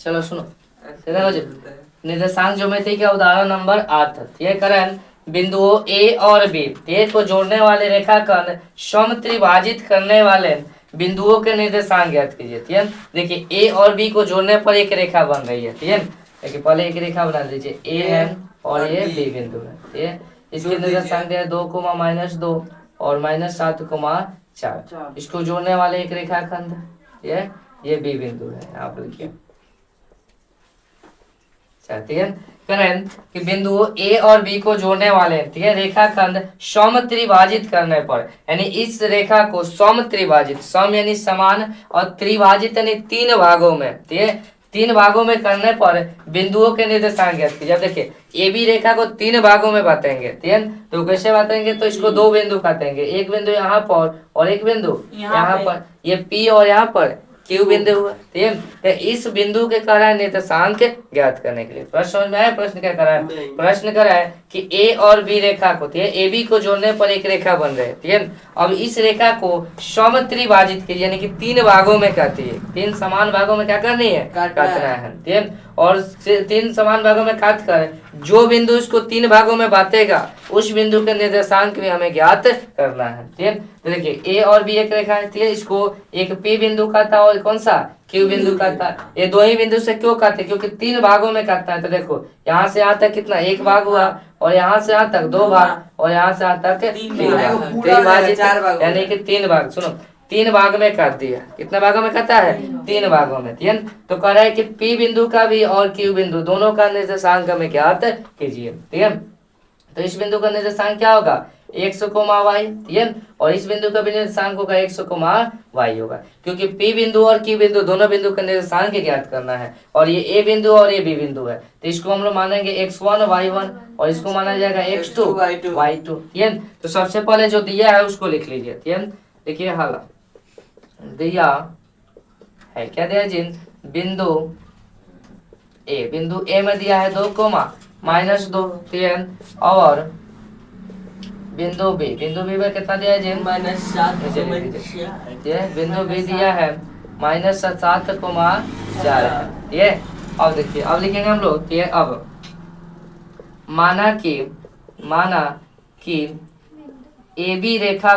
चलो सुनो, निर्देशांक ज्योमेट्री का उदाहरण नंबर 8। ये करण बिंदुओं ए और बी ए को जोड़ने वाले रेखाखंड समत्रिभाजित करने वाले बिंदुओं के निर्देशांक ज्ञात कीजिए। ठीक है, देखिए ए और बी को जोड़ने पर एक रेखा बन रही है। ठीक है, देखिए पहले एक रेखा बना लीजिए, ए है और ये बी बिंदु है। ठीक है, इसके निर्देशांक है 2, -2 और -7, 4। इसको जोड़ने वाले एक रेखाखंड ये बी बिंदु है। आप लिखिए ठीक है, करें कि बिंदुओं ए और बी को जोड़ने वाले ठीक है रेखाखंड समत्रिभाजित करने पर, यानी इस रेखा को समत्रिभाजित, सम यानी समान और त्रिभाजित यानी 3 भागों में, ठीक है 3 भागों में करने पर बिंदुओं के निर्देशांक ज्ञात कीजिए। जब देखिए ए बी रेखा को 3 भागों में बांटेंगे, ठीक है तो कैसे बांटेंगे, तो इसको 2 बिंदु काटेंगे, एक बिंदु यहाँ पर और एक बिंदु यहाँ पर, ये पी और यहाँ पर क्यू बिंदु हुआ। ठीक है, तो इस बिंदु के कह रहा है निर्देशांक ज्ञात करने के लिए। प्रश्न समझ में आया? प्रश्न क्या कर रहा है? प्रश्न कर रहा है कि ए और बी रेखा को, ठीक है ए बी को जोड़ने पर एक रेखा बन रहे हैं। ठीक है, अब इस रेखा को समत्रिभाजित कीजिए, यानी कि 3 भागों में काटिए, 3 समान भागों में क्या करनी है, काटना है। ठीक है, और 3 समान भागों में काट कर जो बिंदु इसको 3 भागों में बांटेगा उस बिंदु के निर्देशांक भी हमें ज्ञात करना है। ठीक है, तो देखिए ए और बी एक रेखा है, ठीक है इसको एक पी बिंदु का था और कौन सा क्यू बिंदु का था। ये दो ही बिंदु से क्यों काटे, क्योंकि 3 भागों में काटना है। तो देखो यहाँ से यहाँ तक कितना, 1 भाग हुआ और यहाँ से यहाँ तक 2 भाग और यहाँ से यहाँ तक 3 भाग, त्रिभाजित यानी कि 3 भाग। सुनो 3 भाग में काट दिया, कितने भागों में काटा है, 3 भागों में। ठीक है, तो कह रहा है कि पी बिंदु का भी और क्यू बिंदु दोनों का निर्देशांक हमें ज्ञात कीजिए। ठीक है, तो इस बिंदु का निर्देशांक क्या होगा, x, y। ठीक है, और इस बिंदु का भी निर्देशांक होगा x, y होगा, क्योंकि p बिंदु और q बिंदु दोनों बिंदु का निर्देशांक ज्ञात करना है। और ये a बिंदु और ये b बिंदु है, तो इसको हम लोग मानेंगे x1, y1 और इसको माना जाएगा x2, y2। ठीक है, तो सबसे पहले जो दिया है उसको लिख लीजिए। ठीक है, देखिए हाला दिया है, क्या दिया जिन बिंदु ए में दिया है 2, -2। ठीक है, और बिंदु बी में कितना दिया है जिन, -7। बिंदु बी दिया है -7,4 है। ये अब देखिए, अब लिखेंगे हम लोग। ये अब माना कि ए बी रेखा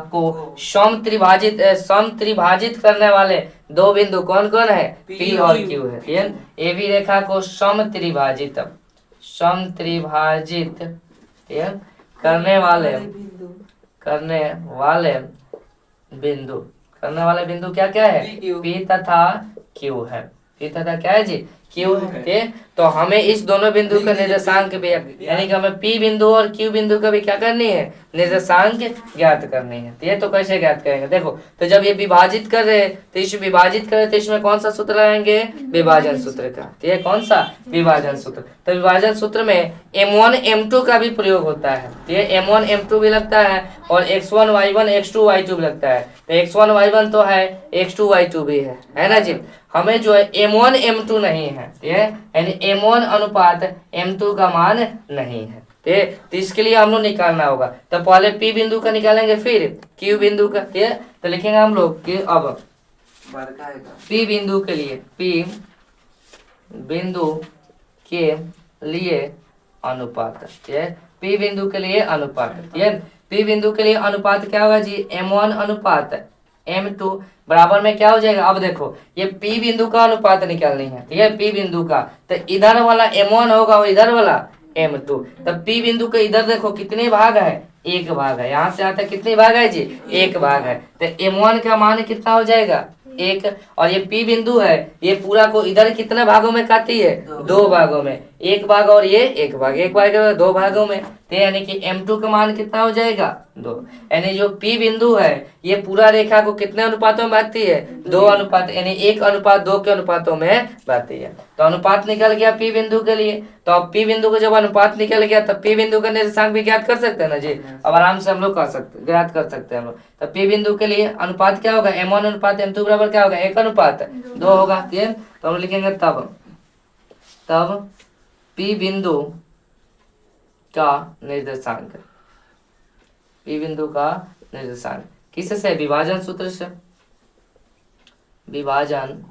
को समत्रिभाजित करने वाले 2 बिंदु कौन कौन है, पी और क्यू है। ठीक है, ए बी रेखा को समत्रिभाजित करने वाले बिंदु क्या है, पी तथा क्यू है। पी तथा क्या है जी, क्यू है। तो हमें इस दोनों बिंदु का निर्देशांक भी, यानी कि हमें पी बिंदु और क्यू बिंदु का भी क्या करनी है, निर्देशांक ज्ञात करनी है। तो ये तो कैसे ज्ञात करेंगे, देखो तो जब ये विभाजित कर रहे तो इसमें कौन सा सूत्र लगाएंगे, विभाजन सूत्र का। तो ये कौन सा, विभाजन सूत्र। तो विभाजन सूत्र में m1 m2 का भी प्रयोग होता है। तो ये m1 m2 भी लगता है और x1 y1 x2 y2 भी लगता है। तो x1 y1 तो है, x2 y2 भी है ना जी। हमें जो है m1 m2 नहीं है, यानी m1 अनुपात m2 का मान नहीं है। तो इसके लिए हम लोग निकालना होगा। तो पहले P बिंदु का निकालेंगे, फिर Q बिंदु का। तो लिखेंगे हम लोग कि अब P बिंदु के लिए अनुपात, P बिंदु के लिए अनुपात। P बिंदु के लिए अनुपात क्या होगा जी, m1 अनुपात m2 बराबर में क्या हो जाएगा। अब देखो ये P बिंदु का अनुपात निकालनी है, ठीक है P बिंदु का, तो इधर वाला m1 होगा और इधर वाला m2। तब P बिंदु के इधर देखो कितने भाग है, 1 भाग है। यहाँ से आता कितने भाग है जी, 1 भाग है। तो m1 का मान कितना हो जाएगा, 1। और ये P बिंदु है, ये पूरा को इधर कितने भागों में काटी है, 2 भागों में, 1 भाग और ये 1 भाग, 1 भाग 2 भागों में। तो यानी कि m2 का मान कितना हो जाएगा, 2। यानी जो P बिंदु है ये पूरा रेखा को कितने अनुपातों में बांटती है, 2 अनुपात, यानी 1:2 के अनुपातों में बांटती है। तो अनुपात निकल गया P बिंदु के लिए। तो अब P बिंदु का जब अनुपात निकल गया तब P बिंदु का निर्देशांक भी ज्ञात कर सकते हैं ना जी। अब आराम से हम लोग ज्ञात कर सकते हैं हम लोग। तो P बिंदु के लिए अनुपात क्या होगा, m1 अनुपात m2 बराबर क्या होगा, 1:2 होगा। तो हम लिखेंगे तब P बिंदु का निर्देशांक, P बिंदु का निर्देशांक किससे, विभाजन सूत्र से, विभाजन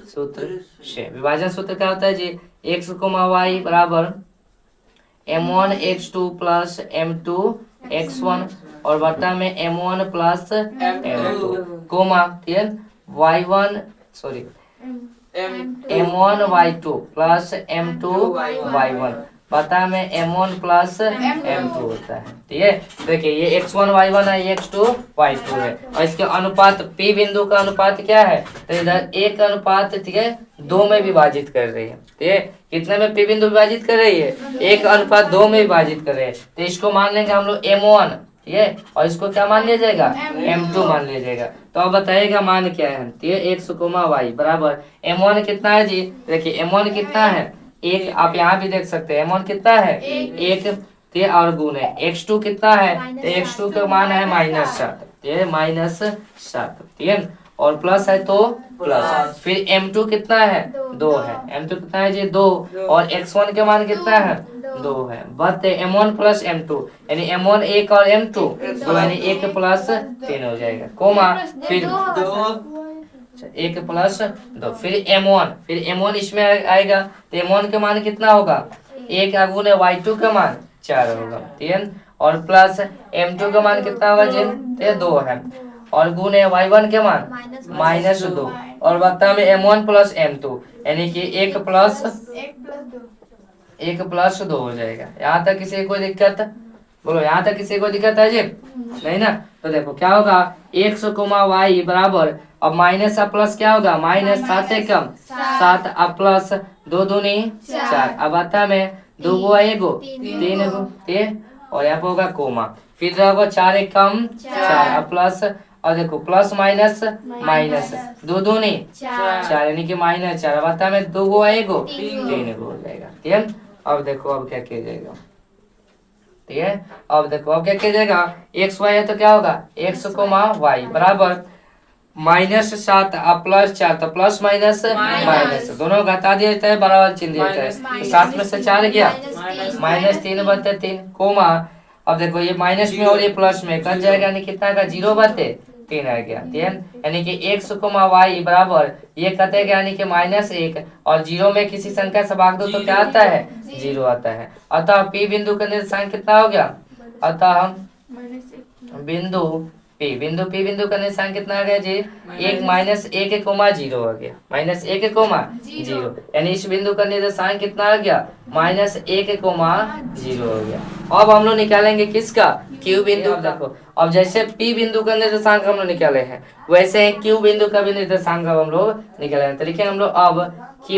सूत्र से। विभाजन सूत्र क्या होता है जी? x कोमा वाई बराबर m1 x2 plus m2 x1 और बटा में m1 प्लस m2 कोमा, ठीक है, y1 sorry m1 y2 plus m2 y1 बता में m1 प्लस m2 होता है, ठीक है। देखिए ये x1 y1 है, ये x2 y2 है और इसके अनुपात p बिंदु का अनुपात क्या है? तो इधर एक अनुपात, ठीक है, 2 में विभाजित कर रही है, ठीक है। कितने में p बिंदु विभाजित कर रही है? 1 अनुपात 2 में विभाजित कर रहे हैं, तो इसको मान लेंगे हम लोग m1, ठीक है, और इसको क्या मान लिया जाएगा? m2 मान लिया जाएगा। तो अब बताइएगा मान क्या है, ठीक है, x कोमा y बराबर m1 कितना है जी? देखिए m1 कितना है? एक, आप यहाँ भी देख सकते हैं m1 कितना है? 1, ठीक है, और गुण है x2 कितना है? तो x2 का मान है -7, ठीक है, -7, ठीक है, और प्लस है तो प्लस, फिर m2 कितना है? 2 है, m2 कितना है जी? 2, और x1 के मान कितना है? 2 है, बट m1 प्लस m2 यानी m1 1 और m2 यानी 1 प्लस 3 हो जाएगा, कोमा, फिर 1 प्लस 2, फिर m1 इसमें आएगा, तो m1 का मान कितना होगा? 1 का गुण है y2 का मान 4 होगा, ठीक है, और प्लस m2 का मान कितना होगा जी? 2 है, और गुण है y1 के मान -2, और बता में m1 प्लस m2 यानी कि 1 प्लस 2 हो जाएगा। यहाँ तक किसी कोई दिक्कत? बोलो, यहाँ तक किसी को दिक्कत है जी? नहीं ना? तो देखो क्या होगा, x कोमा y बराबर, अब माइनस अब प्लस क्या होगा? -7 है कम 7, अब प्लस 2 दूनी 4, अब आता में 2 गो 1 गो 3 गो, ठीक है, और यहाँ पे होगा कोमा, फिर होगा 4 एक कम 4, अब प्लस, और देखो प्लस माइनस माइनस 2 दूनी 4 यानी कि -4, अब आता में 2 गो 1 गो 3 गो हो जाएगा, ठीक है। अब देखो अब क्या किया जाएगा, ठीक है, अब देखो अब क्या किया जाएगा, एक्स वाई है तो क्या होगा, x कोमा वाई बराबर -7 अब +4, तो प्लस माइनस माइनस दोनों घटा दिया जाता है, बराबर चिन्ह दिया जाता है, तो 7 में से 4 गया -3 बटे 3 कोमा, अब देखो ये माइनस में और ये प्लस में कट जाएगा, यानी कितना का 0 बटे 3 आ गया, ठीक है, यानी कि x कोमा वाई बराबर ये कटेगा यानी कि -1 और 0 में किसी संख्या से भाग दो तो क्या आता है? 0 आता है। अतः P बिंदु का निर्देशांक कितना हो गया? अतः बिंदु P बिंदु का निर्देशांक कितना आ गया जी? 1 कोमा 0 आ गया, -1 कोमा 0 यानी इस बिंदु का निर्देशांक कितना आ गया? -1 कोमा 0 हो गया। अब हम लोग निकालेंगे किसका? Q बिंदु। देखो अब जैसे P बिंदु का निर्देशांक हम लोग निकाले हैं, वैसे Q बिंदु का भी निर्देशांक हम लोग निकाले हैं। तो लिखे हम लोग अब Q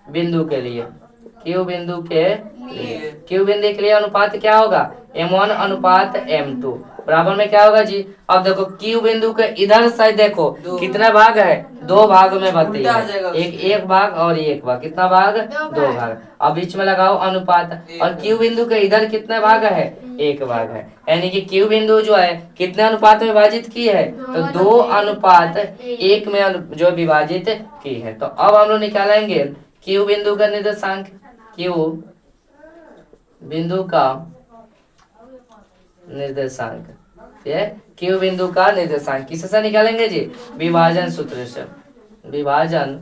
बिंदु के लिए, Q बिंदु के लिए अनुपात क्या होगा? m1 अनुपात m2 बराबर में क्या होगा जी? अब देखो Q बिंदु के इधर साइड देखो कितना भाग है? 2 भाग में बटी है, एक भाग और एक भाग, कितना भाग? 2 भाग। अब बीच में लगाओ अनुपात, और Q बिंदु के इधर कितना भाग है? 1 भाग है, यानी कि Q बिंदु जो है कितने अनुपात में विभाजित की है? तो 2 अनुपात 1 में जो विभाजित की है। तो अब हम लोग निकालेंगे Q बिंदु का निर्देशांक, Q बिंदु का निर्देशांक, ठीक है, Q बिंदु का निर्देशांक किससे निकालेंगे जी? विभाजन सूत्र से। विभाजन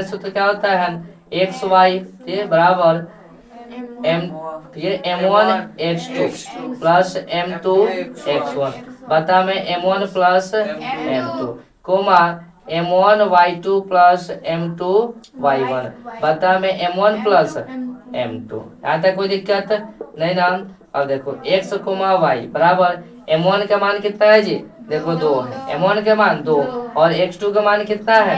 सूत्र क्या होता है? एक्स वाई बराबर m1 x2 plus m2 x1 बता में m1 plus m2 coma m1 y2 plus m2 y1 बता में m1 प्लस m2। यहाँ तक कोई दिक्कत नहीं ना? अब देखो x कोमा y बराबर m1 का मान कितना है जी? देखो 2 है, m1 का मान 2 और x2 का मान कितना है?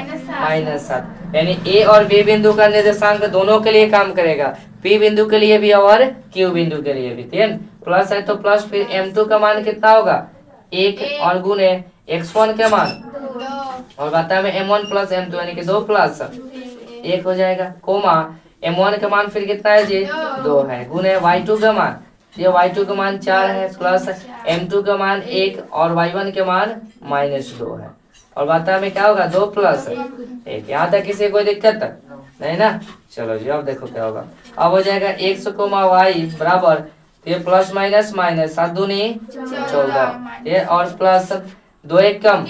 -7, यानी A और B बिंदु का निर्देशांक दोनों के लिए काम करेगा, P बिंदु के लिए भी और Q बिंदु के लिए भी, ठीक है। प्लस है तो प्लस, फिर m2 का मान कितना होगा? 1 और गुणे x1 के मान, और बता में m1 प्लस m2 यानी कि 2 प्लस 1 हो जाएगा, कोमा m1 का मान फिर कितना है जी? 2 है, गुणे y2 का मान, ये y2 का मान 4 है, प्लस m2 का मान 1 और y1 के मान -2 है, और बता में क्या होगा? 2 प्लस 1। यहाँ तक किसी कोई दिक्कत नहीं ना? चलो जी अब देखो क्या होगा। अब हो जाएगा x कोमा वाई बराबर, ये प्लस माइनस 7 दूनी 14, ये और प्लस 2 1 कम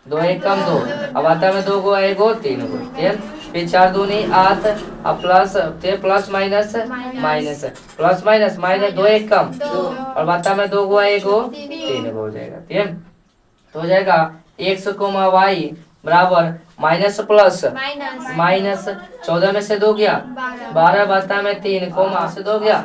2 एकम 2, अब आता में 2 गो 1 गो 3 गो, ठीक है। फिर 4 दूनी 8, अब plus plus minus minus plus minus minus 2 एकम 2, और बता में 2 गो 1 गो 3 गो हो जाएगा, ठीक है। तो हो जाएगा x कोमा वाई बराबर माइनस प्लस माइनस 14 में से 2 गया 12, बता में 3 कोमा से 2 गया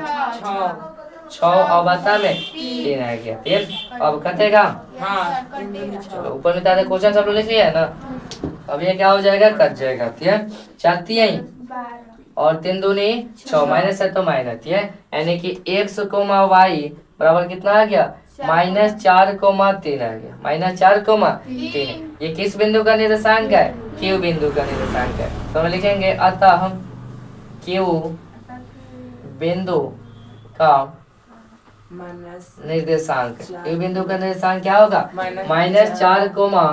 6, और बता में 3 आ गया, ठीक है। अब कटेगा, चलो ऊपर में तारे क्वेश्चन सब लोग लिख लिया है ना। अब ये क्या हो जाएगा, कट जाएगा, ठीक है। 4 3 और 3 दूनी 6, माइनस है तो माइनस, ठीक है। यानी कि x कोमा वाई बराबर कितना आ गया, माइनस 4 कोमा 3 आ गया, माइनस 4 कोमा 3। ये किस बिंदु का निर्देशांक है, Q बिंदु का निर्देशांक है। तो हम लिखेंगे अतः हम Q बिंदु का निर्देशांक, Q बिंदु का निर्देशांक क्या होगा, माइनस 4 कोमा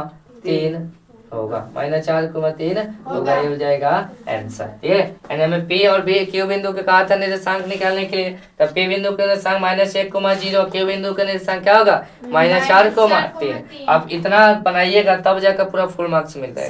3 होगा, माइनस 4 कोमा 3 होगा, ये हो जाएगा आंसर, ठीक है। यानी हमें P और B Q बिंदु के कहा था निर्देशांक निकालने के लिए, तब P बिंदु का निर्देशांक माइनस 1 कोमा 0, Q बिंदु का निर्देशांक क्या होगा, माइनस 4 कोमा 3। आप इतना बनाइएगा तब जाकर पूरा फुल मार्क्स मिलता है।